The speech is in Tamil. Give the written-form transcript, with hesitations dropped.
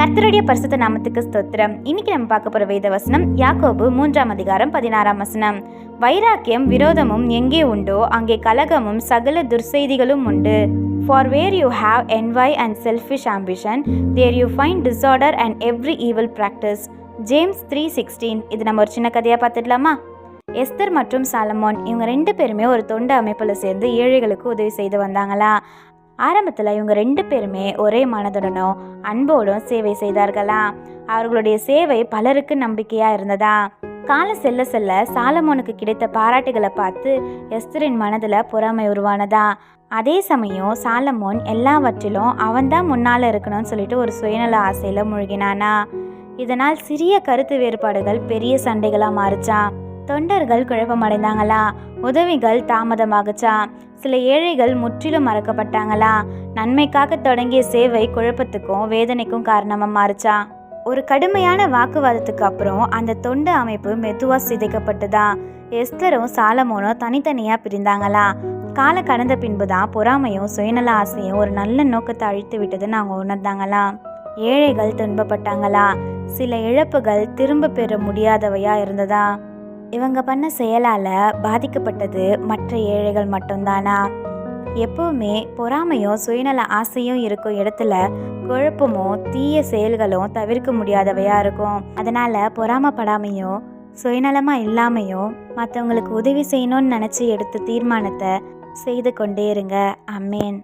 கர்த்தருடைய பரிசுத்த நாமத்துக்கு ஸ்தோத்திரம். இன்னைக்கு நம்ம பார்க்க போற வேத வசனம் யாக்கோபு 3:16 வைராக்கியம் விரோதமும் எங்கே உண்டோ அங்கே கலகமும் சகல துர்செய்திகளும் உண்டு. For where you have envy and selfish ambition, there you find disorder and every evil practice. James 3:16. இது நம்ம ஒரு சின்ன கதையா பார்த்துடலாமா? எஸ்தர் மற்றும் சாலமோன் இவங்க 2 பேருமே ஒரு தொண்டு அமைப்புல சேர்ந்து ஏழைகளுக்கு உதவி செய்து வந்தாங்களா. ஆரம்பத்தில் இவங்க 2 பேருமே ஒரே மனதுடனும் அன்போடும் சேவை செய்தார்களா. அவர்களுடைய சேவை பலருக்கு நம்பிக்கையா இருந்ததா. காலம் செல்ல செல்ல சாலமோனுக்கு கிடைத்த பாராட்டுகளை பார்த்து எஸ்தரின் மனதில் பொறாமை உருவானதா. அதே சமயம் சாலமோன் எல்லாவற்றிலும் அவன்தான் முன்னால இருக்கணும்னு சொல்லிட்டு ஒரு சுயநல ஆசையில மூழ்கினானா. இதனால் சிறிய கருத்து வேறுபாடுகள் பெரிய சண்டைகளா மாறுச்சான். தொண்டர்கள் குழப்பமடைந்தாங்களா. உதவிகள் தாமதமாகுச்சா. சில ஏழைகள் முற்றிலும் மறக்கப்பட்டாங்களா. நன்மைக்காக தொடங்கிய சேவை குழப்பத்துக்கும் வேதனைக்கும் காரணமா மாறுச்சா. ஒரு கடுமையான வாக்குவாதத்துக்கு அப்புறம் அந்த தொண்டு அமைப்பு மெதுவா சிதைக்கப்பட்டதா. எஸ்தரும் சாலமோனும் தனித்தனியா பிரிந்தாங்களா. காலம் கடந்த பின்புதான் பொறாமையும் சுயநல ஆசையும் ஒரு நல்ல நோக்கத்தை அழித்து விட்டதுன்னு அவங்க உணர்ந்தாங்களா. ஏழைகள் துன்பப்பட்டாங்களா. சில இழப்புகள் திரும்ப பெற முடியாதவையா இருந்ததா. இவங்க பண்ண செயலால பாதிக்கப்பட்டது மற்ற ஏழைகள் மட்டும்தானா. எப்பவுமே பொறாமையும் சுயநல ஆசையும் இருக்கும் இடத்துல குழப்பமும் தீய செயல்களும் தவிர்க்க முடியாதவையா இருக்கும். அதனால பொறாமப்படாமையும் சுயநலமா இல்லாமையும் மற்றவங்களுக்கு உதவி செய்யணும்னு நினைச்சு எடுத்த தீர்மானத்தை செய்து கொண்டே இருங்க. ஆமென்.